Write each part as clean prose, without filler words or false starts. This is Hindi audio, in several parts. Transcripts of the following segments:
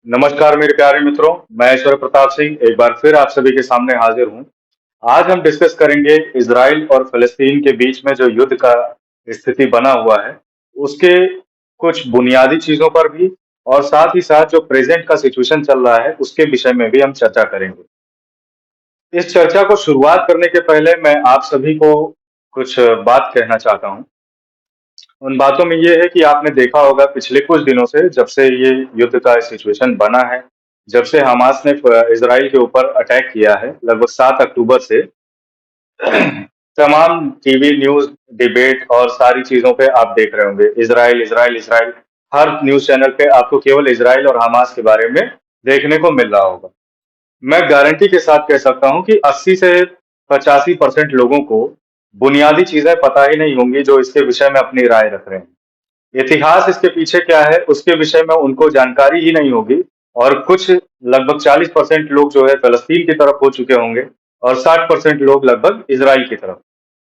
नमस्कार मेरे प्यारे मित्रों, मैं ऐश्वर्य प्रताप सिंह एक बार फिर आप सभी के सामने हाजिर हूँ। आज हम डिस्कस करेंगे इजराइल और फलस्तीन के बीच में जो युद्ध का स्थिति बना हुआ है, उसके कुछ बुनियादी चीजों पर भी और साथ ही साथ जो प्रेजेंट का सिचुएशन चल रहा है, उसके विषय में भी हम चर्चा करेंगे। इस चर्चा को शुरुआत करने के पहले मैं आप सभी को कुछ बात कहना चाहता हूँ। उन बातों में ये है कि आपने देखा होगा पिछले कुछ दिनों से जब से ये युद्ध का सिचुएशन बना है, जब से हमास ने इजराइल के ऊपर अटैक किया है लगभग 7 अक्टूबर से तमाम टीवी न्यूज़, डिबेट और सारी चीज़ों पे आप देख रहे होंगे इज़राइल, इज़राइल, इज़राइल। हर न्यूज़ चैनल पे आपको केवल इज़राइल और हमास के बारे में देखने को मिल रहा होगा। मैं गारंटी के साथ कह सकता हूँ कि 80 से 85% लोगों को बुनियादी चीज़ें पता ही नहीं होंगी जो इसके विषय में अपनी राय रख रहे हैं। इतिहास इसके पीछे क्या है उसके विषय में उनको जानकारी ही नहीं होगी और कुछ लगभग 40% लोग जो है फ़लस्तीन की तरफ हो चुके होंगे और 60% लोग लगभग इज़राइल की तरफ।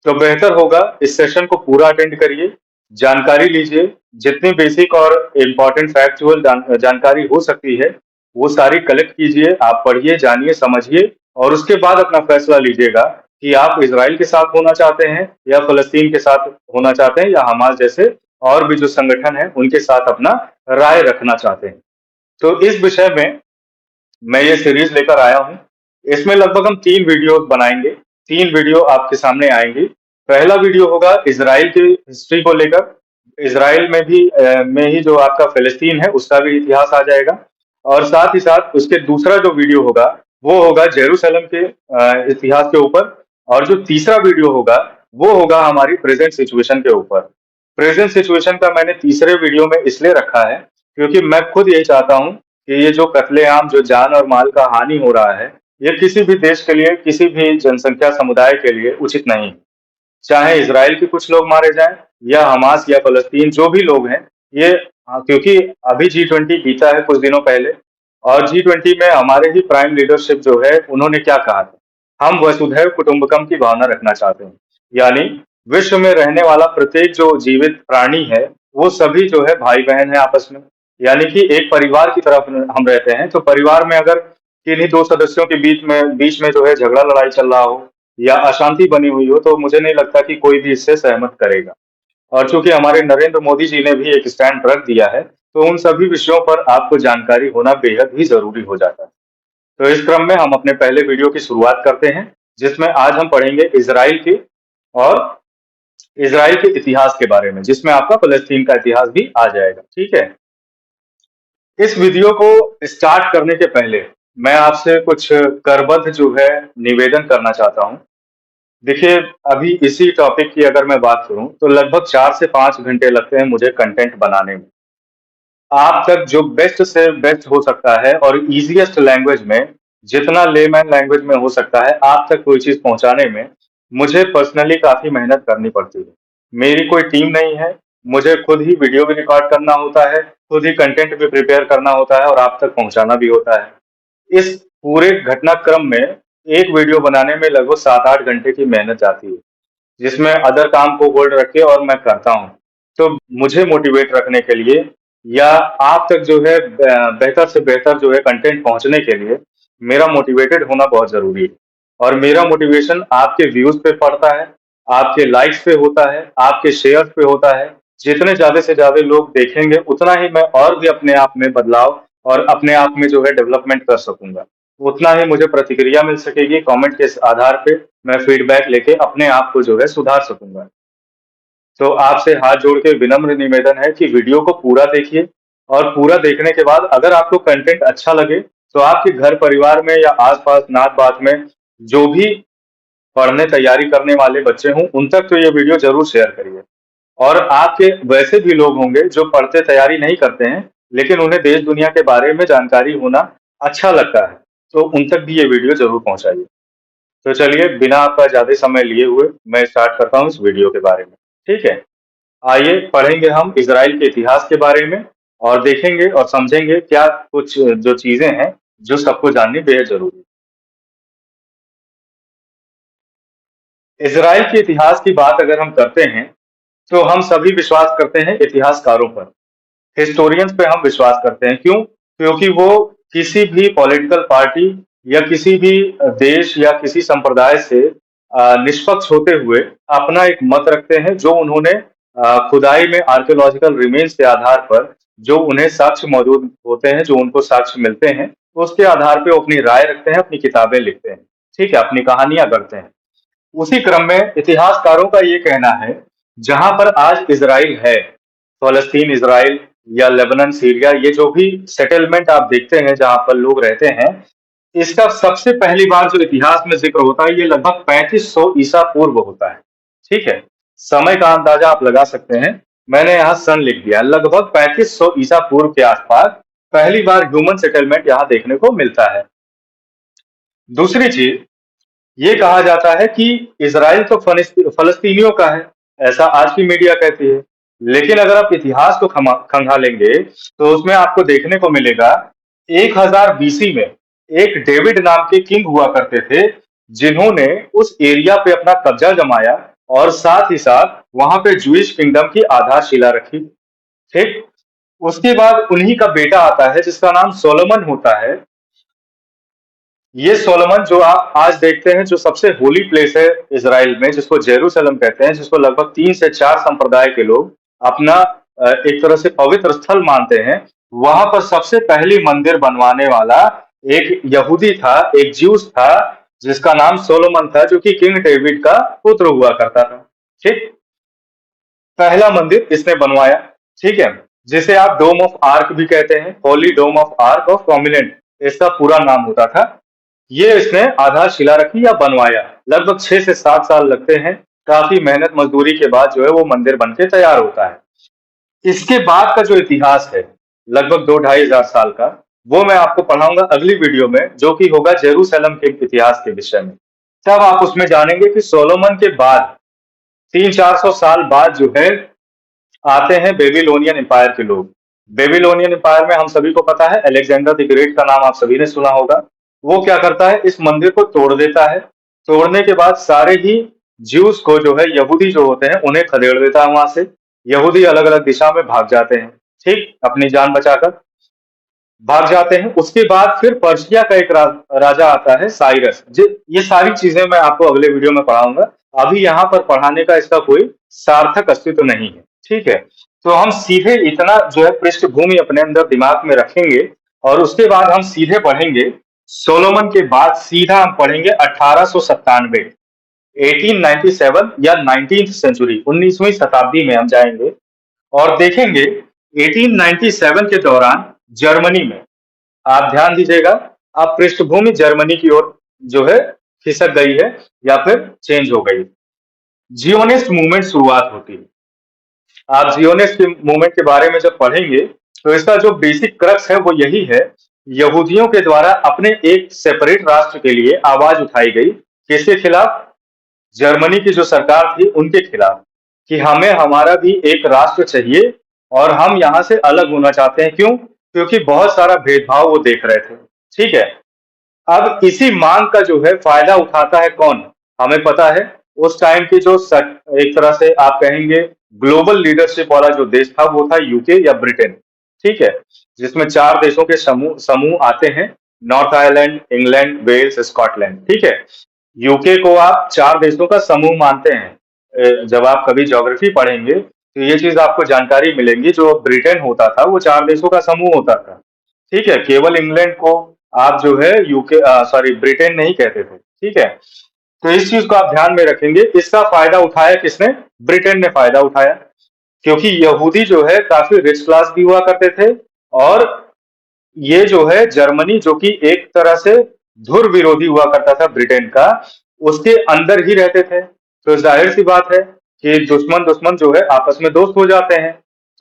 तो बेहतर होगा इस सेशन को पूरा अटेंड करिए, जानकारी लीजिए, जितनी बेसिक और इम्पोर्टेंट फैक्चुअल जानकारी हो सकती है, वो सारी कलेक्ट कीजिए, आप पढ़िए, जानिए, समझिए और उसके बाद अपना फैसला लीजिएगा कि आप इज़राइल के साथ होना चाहते हैं या फ़लस्तीन के साथ होना चाहते हैं या हमास जैसे और भी जो संगठन है उनके साथ अपना राय रखना चाहते हैं। तो इस विषय में मैं ये सीरीज लेकर आया हूँ। इसमें लगभग हम 3 वीडियोस बनाएंगे। 3 वीडियो आपके सामने आएंगी। पहला वीडियो होगा इज़राइल की हिस्ट्री को लेकर। इज़राइल में भी में ही जो आपका फ़लस्तीन है उसका भी इतिहास आ जाएगा और साथ ही साथ उसके दूसरा जो वीडियो होगा वो होगा जेरूसलम के इतिहास के ऊपर और जो तीसरा वीडियो होगा वो होगा हमारी प्रेजेंट सिचुएशन के ऊपर। प्रेजेंट सिचुएशन का मैंने तीसरे वीडियो में इसलिए रखा है क्योंकि मैं खुद यही चाहता हूँ कि ये जो कत्लेआम, जो जान और माल का हानि हो रहा है, ये किसी भी देश के लिए, किसी भी जनसंख्या समुदाय के लिए उचित नहीं है। चाहे इज़राइल के कुछ लोग मारे जाएं या हमास या फ़लस्तीन जो भी लोग हैं, ये क्योंकि अभी G20 बीता है कुछ दिनों पहले और G20 में हमारे ही प्राइम लीडरशिप जो है, उन्होंने क्या कहा था? हम वसुधैव कुटुंबकम की भावना रखना चाहते हैं। यानी विश्व में रहने वाला प्रत्येक जो जीवित प्राणी है, वो सभी जो है भाई-बहन है आपस में। यानी कि एक परिवार की तरफ हम रहते हैं, तो परिवार में अगर किन्हीं 2 सदस्यों के बीच में जो है झगड़ा लड़ाई चल रहा हो या अशांति बनी हुई हो, तो मुझे नहीं लगता कि कोई भी इससे सहमत करेगा। और चूंकि हमारे नरेंद्र मोदी जी ने भी एक स्टैंड रख दिया है, तो उन सभी विषयों पर आपको जानकारी होना बेहद ही जरूरी हो जाता है। तो इस क्रम में हम अपने पहले वीडियो की शुरुआत करते हैं, जिसमें आज हम पढ़ेंगे इज़राइल के और इज़राइल के इतिहास के बारे में, जिसमें आपका फ़लस्तीन का इतिहास भी आ जाएगा। ठीक है? इस वीडियो को स्टार्ट करने के पहले मैं आपसे कुछ करबद्ध जो है निवेदन करना चाहता हूँ। देखिए, अभी इसी टॉपिक की अगर मैं बात करूँ, तो लगभग 4 से 5 घंटे लगते हैं मुझे कंटेंट बनाने में। आप तक जो बेस्ट से बेस्ट हो सकता है और ईज़ीएस्ट लैंग्वेज में, जितना लेमैन लैंग्वेज में हो सकता है, आप तक कोई चीज़ पहुँचाने में मुझे पर्सनली काफ़ी मेहनत करनी पड़ती है। मेरी कोई टीम नहीं है, मुझे खुद ही वीडियो भी रिकॉर्ड करना होता है, खुद ही कंटेंट भी प्रिपेयर करना होता है और आप तक पहुँचाना भी होता है। इस पूरे घटनाक्रम में एक वीडियो बनाने में लगभग 7-8 घंटे की मेहनत जाती है, जिसमें अदर काम को होल्ड रख के और मैं करता हूँ। तो मुझे मोटिवेट रखने के लिए या आप तक जो है बेहतर से बेहतर जो है कंटेंट पहुँचने के लिए मेरा मोटिवेटेड होना बहुत ज़रूरी है। और मेरा मोटिवेशन आपके व्यूज़ पे पड़ता है, आपके लाइक्स पे होता है, आपके शेयर्स पे होता है। जितने ज़्यादा से ज़्यादा लोग देखेंगे, उतना ही मैं और भी अपने आप में बदलाव और अपने आप में जो है डेवलपमेंट कर सकूँगा। उतना ही मुझे प्रतिक्रिया मिल सकेगी, कमेंट के आधार पे मैं फीडबैक लेके अपने आप को जो है सुधार सकूँगा। तो आपसे हाथ जोड़ के विनम्र निवेदन है कि वीडियो को पूरा देखिए और पूरा देखने के बाद अगर आपको कंटेंट अच्छा लगे, तो आपके घर परिवार में या आस-पास नात-बात में जो भी पढ़ने तैयारी करने वाले बच्चे हों, उन तक तो ये वीडियो ज़रूर शेयर करिए। और आपके वैसे भी लोग होंगे जो पढ़ते तैयारी नहीं करते हैं, लेकिन उन्हें देश-दुनिया के बारे में जानकारी होना अच्छा लगता है, तो उन तक भी ये वीडियो ज़रूर पहुँचाइए। तो चलिए बिना आपका ज़्यादा समय लिए हुए मैं स्टार्ट करता हूँ इस वीडियो के बारे में। ठीक है? आइए पढ़ेंगे हम इज़राइल के इतिहास के बारे में और देखेंगे और समझेंगे क्या कुछ जो चीज़ें हैं, जो सबको जाननी बेहद ज़रूरी है। इज़राइल के इतिहास की बात अगर हम करते हैं, तो हम सभी विश्वास करते हैं इतिहासकारों पर। हिस्टोरियंस पे हम विश्वास करते हैं। क्यों? क्योंकि वो किसी भी पॉलिटिकल पार्टी या किसी भी देश या किसी संप्रदाय से निष्पक्ष होते हुए अपना एक मत रखते हैं, जो उन्होंने खुदाई में आर्कियोलॉजिकल रिमेन्स के आधार पर जो उन्हें साक्ष्य मौजूद होते हैं, जो उनको साक्ष्य मिलते हैं, तो उसके आधार पे वो अपनी राय रखते हैं, अपनी किताबें लिखते हैं, ठीक है, अपनी कहानियां गढ़ते हैं। उसी क्रम में इतिहासकारों का ये कहना है, जहां पर आज इजराइल है, फलस्तीन, इजराइल या लेबनान, सीरिया, ये जो भी सेटलमेंट आप देखते हैं जहां पर लोग रहते हैं, इसका सबसे पहली बार जो इतिहास में जिक्र होता है, ये लगभग 3500 ईसा पूर्व होता है। ठीक है, समय का अंदाजा आप लगा सकते हैं। मैंने यहाँ सन लिख दिया, लगभग 3500 ईसा पूर्व के आसपास पहली बार ह्यूमन सेटलमेंट यहाँ देखने को मिलता है। दूसरी चीज, ये कहा जाता है कि इजराइल तो फलस्तीनियों का है, ऐसा आज की मीडिया कहती है। लेकिन अगर आप इतिहास को खंगालेंगे तो उसमें आपको देखने को मिलेगा 1000 बीसी में एक डेविड नाम के किंग हुआ करते थे, जिन्होंने उस एरिया पे अपना कब्जा जमाया और साथ ही साथ वहां पे जूइश किंगडम की आधारशिला रखी। ठीक, उसके बाद उन्हीं का बेटा आता है जिसका नाम सोलोमन होता है। ये सोलोमन जो आप आज देखते हैं, जो सबसे होली प्लेस है इजराइल में, जिसको जेरूशलेम कहते हैं, जिसको लगभग 3 से 4 संप्रदाय के लोग अपना एक तरह से पवित्र स्थल मानते हैं, वहां पर सबसे पहली मंदिर बनवाने वाला एक यहूदी था, एक ज्यूस था, जिसका नाम सोलोमन था, जो कि किंग डेविड का पुत्र हुआ करता था। ठीक, पहला मंदिर इसने बनवाया, ठीक है, जिसे आप डोम ऑफ आर्क भी कहते हैं, होली डोम ऑफ आर्क ऑफ प्रोमिनेंट इसका पूरा नाम होता था। ये इसने आधारशिला रखी या बनवाया, लगभग 6 से 7 साल लगते हैं, काफी मेहनत मजदूरी के बाद जो है वो मंदिर बन के तैयार होता है। इसके बाद का जो इतिहास है, लगभग 2-2.5 हजार साल का, वो मैं आपको पढ़ाऊंगा अगली वीडियो में, जो कि होगा जेरूशलेम के इतिहास के विषय में। तब आप उसमें जानेंगे कि सोलोमन के बाद 300-400 साल बाद जो है आते हैं बेबीलोनियन एम्पायर के लोग। बेबीलोनियन एम्पायर में हम सभी को पता है, अलेक्जेंडर द ग्रेट का नाम आप सभी ने सुना होगा। वो क्या करता है, इस मंदिर को तोड़ देता है। तोड़ने के बाद सारे ही ज्यूस को जो है, यहूदी जो होते हैं, उन्हें खदेड़ देता है वहां से। यहूदी अलग अलग दिशा में भाग जाते हैं, ठीक, अपनी जान बचाकर भाग जाते हैं। उसके बाद फिर पर्शिया का एक राजा आता है, साइरस। ये सारी चीजें मैं आपको अगले वीडियो में पढ़ाऊंगा। अभी यहाँ पर पढ़ाने का इसका कोई सार्थक अस्तित्व नहीं है, ठीक है। तो हम सीधे इतना जो है पृष्ठभूमि अपने अंदर दिमाग में रखेंगे और उसके बाद हम सीधे पढ़ेंगे सोलोमन के बाद सीधा हम पढ़ेंगे 1897, 1897 या 19th सेंचुरी, 19वीं शताब्दी में हम जाएंगे और देखेंगे 1897 के दौरान जर्मनी में, आप ध्यान दीजिएगा, आप पृष्ठभूमि जर्मनी की ओर जो है खिसक गई है या फिर चेंज हो गई। जियोनिस्ट मूवमेंट शुरुआत होती है। आप जियोनिस्ट मूवमेंट के बारे में जब पढ़ेंगे तो इसका जो बेसिक क्रक्स है वो यही है, यहूदियों के द्वारा अपने एक सेपरेट राष्ट्र के लिए आवाज उठाई गई। किसके खिलाफ? जर्मनी की जो सरकार थी उनके खिलाफ, कि हमें हमारा भी एक राष्ट्र चाहिए और हम यहाँ से अलग होना चाहते हैं। क्यों? क्योंकि बहुत सारा भेदभाव वो देख रहे थे, ठीक है। अब इसी मांग का जो है फायदा उठाता है कौन? हमें पता है उस टाइम की जो एक तरह से आप कहेंगे ग्लोबल लीडरशिप वाला जो देश था वो था यूके या ब्रिटेन, ठीक है, जिसमें 4 देशों के समूह समूह आते हैं, North Ireland, England, Wales, Scotland, ठीक है। यूके को आप 4 देशों का समूह मानते हैं। जब आप कभी ज्योग्राफी पढ़ेंगे तो ये चीज आपको जानकारी मिलेंगी, जो ब्रिटेन होता था वो 4 देशों का समूह होता था, ठीक है। केवल इंग्लैंड को आप जो है यूके सॉरी ब्रिटेन नहीं कहते थे, ठीक है। तो इस चीज को आप ध्यान में रखेंगे। इसका फायदा उठाया किसने? ब्रिटेन ने फायदा उठाया, क्योंकि यहूदी जो है काफी रिच क्लास भी हुआ करते थे और ये जो है जर्मनी, जो कि एक तरह से धुर विरोधी हुआ करता था ब्रिटेन का, उसके अंदर ही रहते थे। तो जाहिर सी बात है कि दुश्मन दुश्मन जो है आपस में दोस्त हो जाते हैं।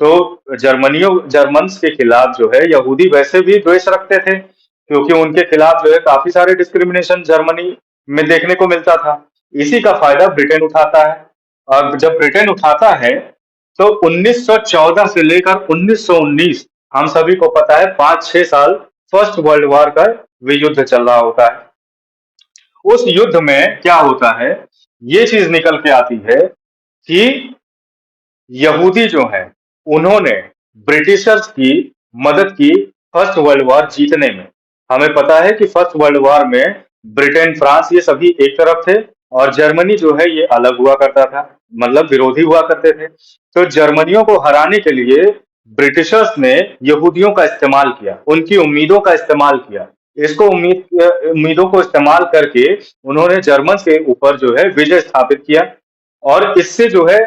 तो जर्मन्स के खिलाफ जो है यहूदी वैसे भी द्वेष रखते थे, क्योंकि उनके खिलाफ जो है काफी सारे डिस्क्रिमिनेशन जर्मनी में देखने को मिलता था। इसी का फायदा ब्रिटेन उठाता है। और जब ब्रिटेन उठाता है तो 1914 से लेकर 1919, हम सभी को पता है 5-6 साल फर्स्ट वर्ल्ड वॉर का युद्ध चल रहा होता है। उस युद्ध में क्या होता है, ये चीज निकल के आती है कि यहूदी जो हैं उन्होंने ब्रिटिशर्स की मदद की फर्स्ट वर्ल्ड वॉर जीतने में। हमें पता है कि फर्स्ट वर्ल्ड वॉर में ब्रिटेन, फ्रांस ये सभी एक तरफ थे और जर्मनी जो है ये अलग हुआ करता था, मतलब विरोधी हुआ करते थे। तो जर्मनियों को हराने के लिए ब्रिटिशर्स ने यहूदियों का इस्तेमाल किया, उनकी उम्मीदों का इस्तेमाल किया। इसको उम्मीदों को इस्तेमाल करके उन्होंने जर्मन के ऊपर जो है विजय स्थापित किया और इससे जो है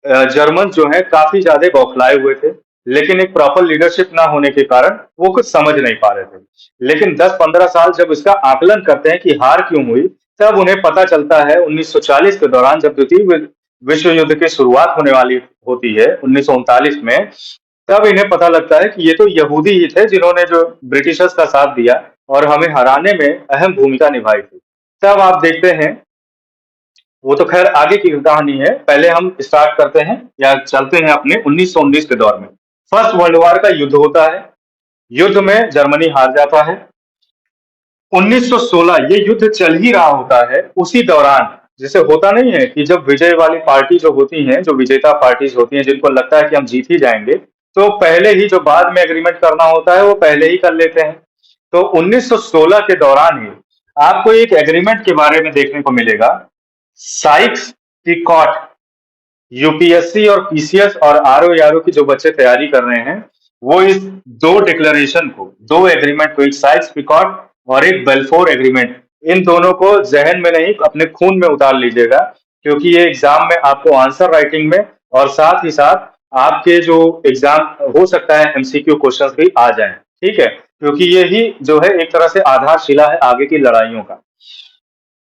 जर्मन जो है काफी ज्यादा बौखलाए हुए थे, लेकिन एक प्रॉपर लीडरशिप ना होने के कारण वो कुछ समझ नहीं पा रहे थे। लेकिन 10-15 साल जब इसका आकलन करते हैं कि हार क्यों हुई, तब उन्हें पता चलता है 1940 के दौरान जब द्वितीय विश्व युद्ध की शुरुआत होने वाली होती है 1939 में, तब इन्हें पता लगता है कि ये तो यहूदी ही थे जिन्होंने जो ब्रिटिशर्स का साथ दिया और हमें हराने में अहम भूमिका निभाई थी। तब आप देखते हैं, वो तो खैर आगे की कहानी है, पहले हम स्टार्ट करते हैं या चलते हैं अपने 1919 के दौर में। फर्स्ट वर्ल्ड वॉर का युद्ध होता है, युद्ध में जर्मनी हार जाता है। 1916 ये युद्ध चल ही रहा होता है, उसी दौरान जैसे होता नहीं है कि जब विजय वाली पार्टी जो होती हैं, जो विजेता पार्टीज होती हैं, जिनको लगता है कि हम जीत ही जाएंगे, तो पहले ही जो बाद में एग्रीमेंट करना होता है वो पहले ही कर लेते हैं। तो 1916 के दौरान ही आपको एक एग्रीमेंट के बारे में देखने को मिलेगा, साइक्स पिकॉट। यूपीएससी और पीसीएस और आरओ की जो बच्चे तैयारी कर रहे हैं, वो इस दो डिक्लेरेशन को, दो एग्रीमेंट को, एक साइक्स पिकॉट और एक बेल्फोर एग्रीमेंट, इन दोनों को जहन में नहीं अपने खून में उतार लीजिएगा, क्योंकि ये एग्जाम में आपको आंसर राइटिंग में और साथ ही साथ आपके जो एग्जाम हो सकता है एमसीक्यू क्वेश्चंस भी आ जाएं। ठीक है, क्योंकि ये ही जो है एक तरह से आधारशिला है आगे की लड़ाइयों का।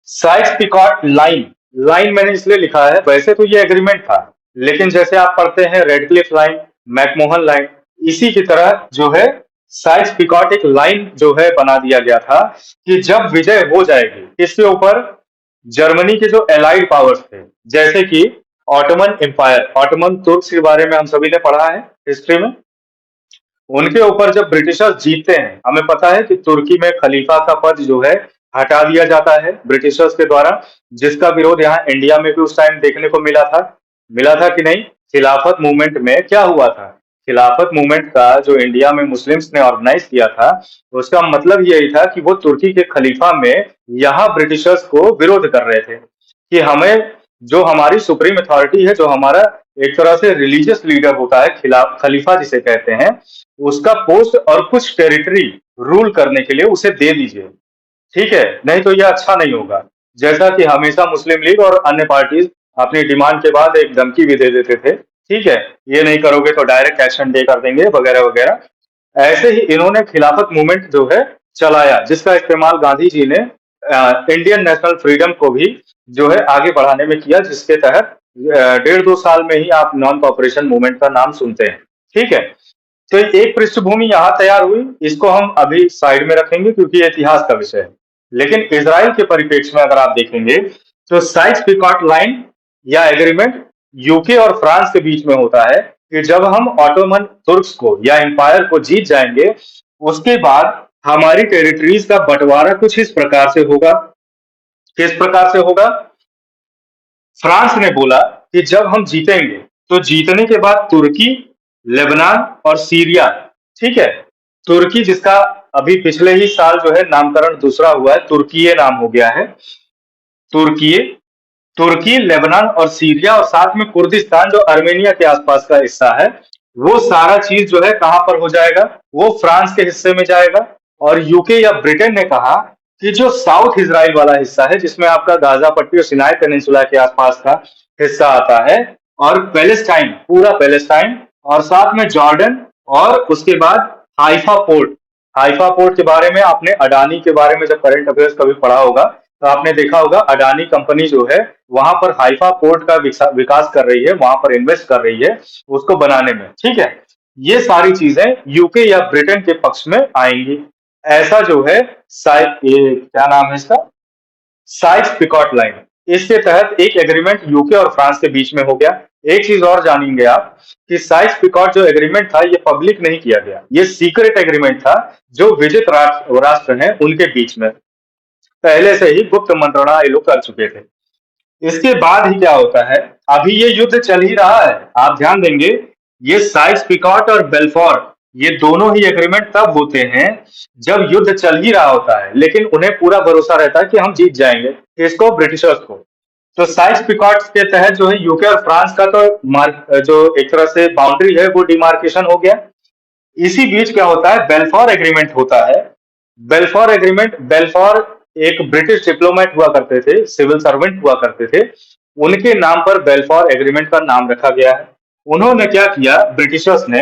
साइक्स पिकॉट लाइन, लाइन मैंने इसलिए लिखा है, वैसे तो ये एग्रीमेंट था, लेकिन जैसे आप पढ़ते हैं रेडक्लिफ लाइन, मैकमोहन लाइन, इसी की तरह जो है साइक्स पिकॉट एक लाइन जो है बना दिया गया था कि जब विजय हो जाएगी इसके ऊपर, जर्मनी के जो एलाइड पावर्स थे, जैसे कि ऑटोमन एम्पायर, ऑटोमन तुर्क्स के बारे में हम सभी ने पढ़ा है हिस्ट्री में, उनके ऊपर जब ब्रिटिशर्स जीतते हैं, हमें पता है कि तुर्की में खलीफा का पद जो है हटा दिया जाता है ब्रिटिशर्स के द्वारा, जिसका विरोध यहाँ इंडिया में भी उस टाइम देखने को मिला था कि नहीं? खिलाफत मूवमेंट में क्या हुआ था? खिलाफत मूवमेंट का जो इंडिया में मुस्लिम्स ने ऑर्गेनाइज किया था, उसका मतलब यही था कि वो तुर्की के खलीफा में यहाँ ब्रिटिशर्स को विरोध कर रहे थे कि हमें, जो हमारी सुप्रीम अथॉरिटी है, जो हमारा एक तरह से रिलीजियस लीडर होता है, खलीफा जिसे कहते हैं, उसका पोस्ट और कुछ टेरिटरी रूल करने के लिए उसे दे दीजिए। ठीक है, नहीं तो यह अच्छा नहीं होगा। जैसा कि हमेशा मुस्लिम लीग और अन्य पार्टीज अपनी डिमांड के बाद एक धमकी भी दे देते थे, ठीक है, ये नहीं करोगे तो डायरेक्ट एक्शन डे कर देंगे वगैरह वगैरह। ऐसे ही इन्होंने खिलाफत मूवमेंट जो है चलाया, जिसका इस्तेमाल गांधी जी ने इंडियन नेशनल फ्रीडम को भी जो है आगे बढ़ाने में किया, जिसके तहत 1.5-2 साल में ही आप नॉन कॉपरेशन मूवमेंट का नाम सुनते हैं। ठीक है, तो एक पृष्ठभूमि यहाँ तैयार हुई, इसको हम अभी साइड में रखेंगे क्योंकि ये इतिहास का विषय है। लेकिन इसराइल के परिप्रेक्ष्य में अगर आप देखेंगे तो साइक्स पिकॉट लाइन या एग्रीमेंट यूके और फ्रांस के बीच में होता है कि जब हम ऑटोमन तुर्क्स को या एम्पायर को जीत जाएंगे, उसके बाद हमारी टेरिटरीज का बंटवारा कुछ इस प्रकार से होगा। किस प्रकार से होगा? फ्रांस ने बोला कि जब हम जीतेंगे तो जीतने के बाद तुर्की, लेबनान और सीरिया, ठीक है, तुर्की जिसका अभी पिछले ही साल जो है नामकरण दूसरा हुआ है, तुर्की नाम हो गया है, तुर्की, तुर्की, लेबनान और सीरिया, और साथ में कुर्दिस्तान जो अर्मेनिया के आसपास का हिस्सा है, वो सारा चीज जो है कहां पर हो जाएगा? वो फ्रांस के हिस्से में जाएगा। और यूके या ब्रिटेन ने कहा कि जो साउथ इजराइल वाला हिस्सा है, जिसमें आपका गाजा पट्टी और सिनाई पेनिनसुला के आसपास का हिस्सा आता है, और पैलेस्टाइन, पूरा पैलेस्टाइन, और साथ में जॉर्डन, और उसके बाद हाइफा पोर्ट। हाइफा पोर्ट के बारे में आपने अडानी के बारे में जब करंट अफेयर्स कभी पढ़ा होगा तो आपने देखा होगा, अडानी कंपनी जो है वहां पर हाइफा पोर्ट का विकास कर रही है, वहां पर इन्वेस्ट कर रही है उसको बनाने में। ठीक है, ये सारी चीजें यूके या ब्रिटेन के पक्ष में आएंगी। ऐसा जो है क्या नाम है इसका? साइक्स पिकॉट लाइन, इसके तहत एक एग्रीमेंट यूके और फ्रांस के बीच में हो गया। एक चीज और जानेंगे आप कि साइक्स पिकॉट जो एग्रीमेंट था ये पब्लिक नहीं किया गया, ये सीक्रेट एग्रीमेंट था जो विजित राष्ट्र हैं उनके बीच में, पहले से ही गुप्त मंत्रणा ये लोग कर चुके थे। इसके बाद ही क्या होता है, अभी ये युद्ध चल ही रहा है, आप ध्यान देंगे, ये साइक्स पिकॉट और बेल्फोर ये दोनों ही एग्रीमेंट तब होते हैं जब युद्ध चल ही रहा होता है, लेकिन उन्हें पूरा भरोसा रहता है कि हम जीत जाएंगे, किसको? ब्रिटिशर्स को। तो साइक्स पिकॉट के तहत जो है यूके और फ्रांस का तो जो एक तरह से बाउंड्री है वो डिमार्केशन हो गया। इसी बीच क्या होता है, बेल्फोर एग्रीमेंट होता है। बेल्फोर एक ब्रिटिश डिप्लोमेट हुआ करते थे, सिविल सर्वेंट हुआ करते थे, उनके नाम पर बेल्फोर एग्रीमेंट का नाम रखा गया है। उन्होंने क्या किया, ब्रिटिशर्स ने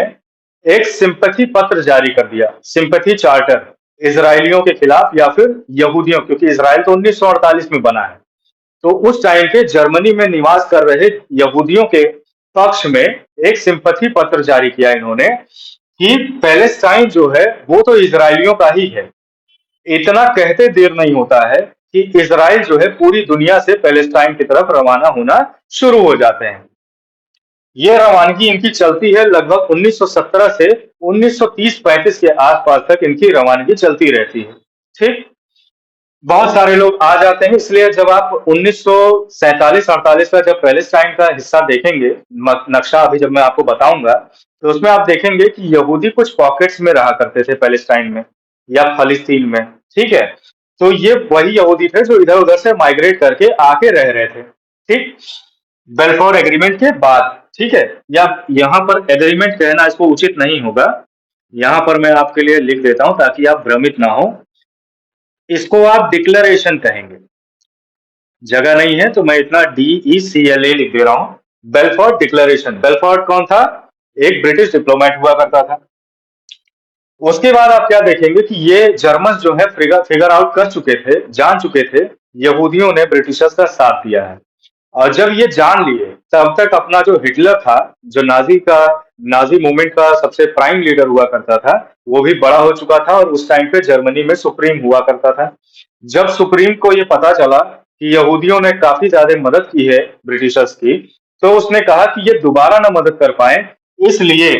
एक सिंपैथी पत्र जारी कर दिया, सिंपैथी चार्टर, इसराइलियों के खिलाफ या फिर यहूदियों, क्योंकि इसराइल तो 1948 में बना है। तो उस टाइम पे जर्मनी में निवास कर रहे यहूदियों के पक्ष में एक सिंपथी पत्र जारी किया इन्होंने कि पैलेस्टाइन जो है वो तो इसराइलियों का ही है। इतना कहते देर नहीं होता है कि इसराइल जो है पूरी दुनिया से पैलेस्टाइन की तरफ रवाना होना शुरू हो जाते हैं। ये रवानगी इनकी चलती है लगभग 1917 से 1930-35 के आसपास तक इनकी रवानगी चलती रहती है। ठीक, बहुत सारे लोग आ जाते हैं, इसलिए जब आप 1947-48 का जब पैलेस्टाइन का हिस्सा देखेंगे, नक्शा अभी जब मैं आपको बताऊंगा, तो उसमें आप देखेंगे कि यहूदी कुछ पॉकेट्स में रहा करते थे पैलेस्टाइन में या फलस्तीन में। ठीक है, तो ये वही यहूदी थे जो इधर उधर से माइग्रेट करके आके रह रहे थे। ठीक, बेल्फोर एग्रीमेंट के बाद। ठीक है, या यहाँ पर एग्रीमेंट कहना इसको उचित नहीं होगा, यहाँ पर मैं आपके लिए लिख देता हूं ताकि आप भ्रमित ना हो। इसको आप डिक्लेरेशन कहेंगे, जगह नहीं है तो मैं इतना DECLA लिख दे रहा हूं। बेल्फोर्ड डिक्लेरेशन। बेल्फोर्ड कौन था? एक ब्रिटिश डिप्लोमेट हुआ करता था। उसके बाद आप क्या देखेंगे कि ये जर्मन जो है फिगर आउट कर चुके थे, जान चुके थे यहूदियों ने ब्रिटिशर्स का साथ दिया है। और जब ये जान लिए, तब तक अपना जो हिटलर था, जो नाजी मूवमेंट का सबसे प्राइम लीडर हुआ करता था, वो भी बड़ा हो चुका था और उस टाइम पे जर्मनी में सुप्रीम हुआ करता था। जब सुप्रीम को ये पता चला कि यहूदियों ने काफी ज्यादा मदद की है ब्रिटिशर्स की, तो उसने कहा कि ये दोबारा ना मदद कर पाए, इसलिए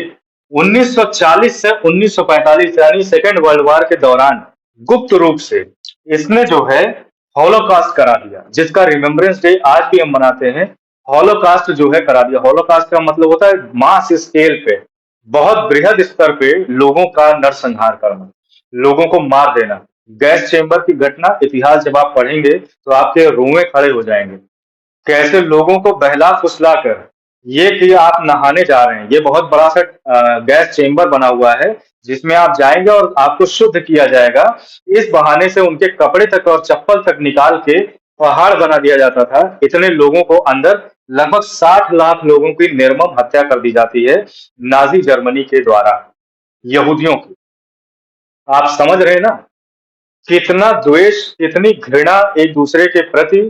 1940 से 1945 यानी सेकेंड वर्ल्ड वॉर के दौरान गुप्त रूप से इसने जो है हॉलोकास्ट करा दिया, जिसका रिमेम्बरेंस डे आज भी हम मनाते हैं। हॉलोकास्ट जो है करा दिया। हॉलोकास्ट का मतलब होता है मास स्केल पे, बहुत बृहद स्तर पे लोगों का नरसंहार करना, लोगों को मार देना। गैस चेंबर की घटना, इतिहास जब आप पढ़ेंगे तो आपके रोंवे खड़े हो जाएंगे। कैसे लोगों को बहला फुसला कर ये कि आप नहाने जा रहे हैं, ये बहुत बड़ा सा गैस चेंबर बना हुआ है जिसमें आप जाएंगे और आपको शुद्ध किया जाएगा। इस बहाने से उनके कपड़े तक और चप्पल तक निकाल के पहाड़ बना दिया जाता था। इतने लोगों को अंदर, लगभग 60 लाख लोगों की निर्मम हत्या कर दी जाती है नाजी जर्मनी के द्वारा यहूदियों की। आप समझ रहे हैं ना, कितना द्वेष, कितनी घृणा एक दूसरे के प्रति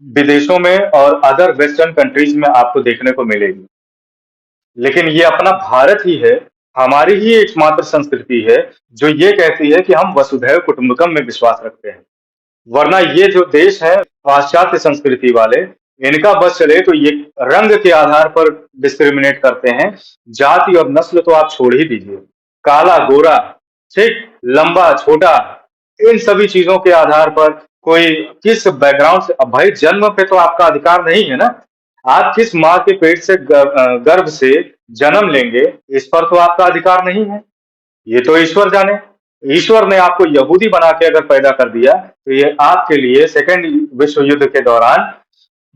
विदेशों में और अदर वेस्टर्न कंट्रीज में आपको देखने को मिलेगी। लेकिन ये अपना भारत ही है, हमारी ही एकमात्र संस्कृति है जो ये कहती है कि हम वसुधैव कुटुंबकम में विश्वास रखते हैं। वरना ये जो देश है पाश्चात्य संस्कृति वाले, इनका बस चले तो ये रंग के आधार पर डिस्क्रिमिनेट करते हैं। जाति और नस्ल तो आप छोड़ ही दीजिए, काला गोरा, ठीक, लंबा छोटा, इन सभी चीजों के आधार पर कोई किस बैकग्राउंड से, अब भाई जन्म पे तो आपका अधिकार नहीं है ना, आप किस माँ के पेट से गर्भ से जन्म लेंगे, इस पर तो आपका अधिकार नहीं है। ये तो ईश्वर जाने। ईश्वर ने आपको यहूदी बना के अगर पैदा कर दिया, तो ये आपके लिए सेकेंड विश्व युद्ध के दौरान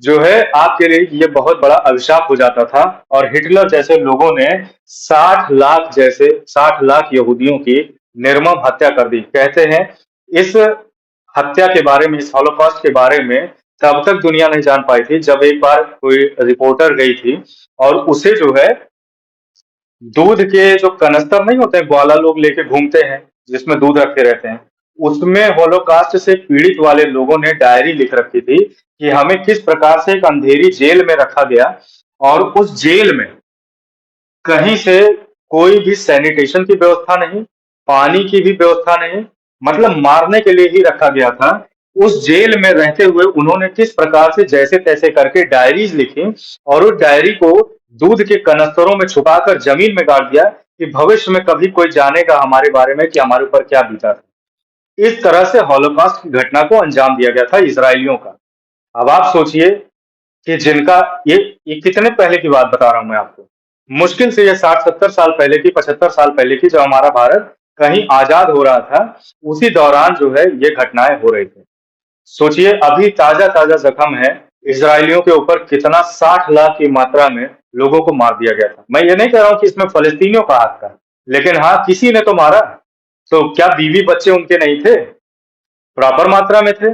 जो है आपके लिए ये बहुत बड़ा अभिशाप हो जाता था। और हिटलर जैसे लोगों ने 60 लाख यहूदियों की निर्मम हत्या कर दी। कहते हैं इस हत्या के बारे में, इस हॉलोकॉस्ट के बारे में तब तक दुनिया नहीं जान पाई थी, जब एक बार कोई रिपोर्टर गई थी और उसे जो है दूध के जो कनस्तर नहीं होते हैं, ग्वाला लोग लेके घूमते हैं जिसमें दूध रखे रहते हैं, उसमें होलोकास्ट से पीड़ित वाले लोगों ने डायरी लिख रखी थी कि हमें किस प्रकार से एक अंधेरी जेल में रखा गया और उस जेल में कहीं से कोई भी सैनिटेशन की व्यवस्था नहीं, पानी की भी व्यवस्था नहीं, मतलब मारने के लिए ही रखा गया था। उस जेल में रहते हुए उन्होंने किस प्रकार से जैसे तैसे करके डायरीज लिखी और उस डायरी को दूध के कनस्तरों में छुपाकर जमीन में गाड़ दिया कि भविष्य में कभी कोई जानेगा हमारे बारे में कि हमारे ऊपर क्या बीता था। इस तरह से हॉलोकॉस्ट की घटना को अंजाम दिया गया था इसराइलियों का। अब आप सोचिए कि जिनका ये कितने पहले की बात बता रहा हूं मैं आपको, मुश्किल से ये 60-70 साल पहले की, 75 साल पहले की, जब हमारा भारत कहीं आजाद हो रहा था, उसी दौरान जो है ये घटनाएं हो रही थी। सोचिए अभी ताजा-ताजा ज़ख्म है, इज़राइलियों के ऊपर कितना 60 लाख की मात्रा में लोगों को मार दिया गया था। मैं ये नहीं कह रहा हूँ कि इसमें फ़लस्तीनियों का हाथ था, लेकिन हाँ, किसी ने तो मारा। तो क्या बीवी-बच्चे उनके नहीं थे? प्रॉपर मात्रा में थे?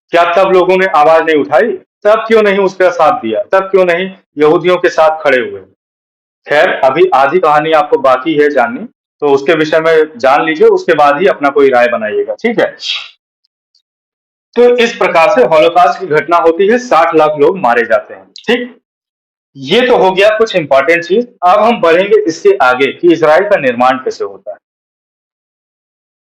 क्या तब लोगों ने आवाज़ नहीं उठाई? तब क्यों नहीं उसका साथ दिया? तब क्यों नहीं यहूदियों के साथ खड़े हुए? खैर, अभी आधी कहानी आपको बाकी है जाननी, तो उसके विषय में जान लीजिए, उसके बाद ही अपना कोई राय बनाइएगा, ठीक है? तो इस प्रकार से हॉलोकास्ट की घटना होती है, 60 लाख लोग मारे जाते हैं, ठीक? ये तो हो गया कुछ इंपॉर्टेंट चीज। अब हम बढ़ेंगे इसके आगे कि इजराइल का निर्माण कैसे होता है।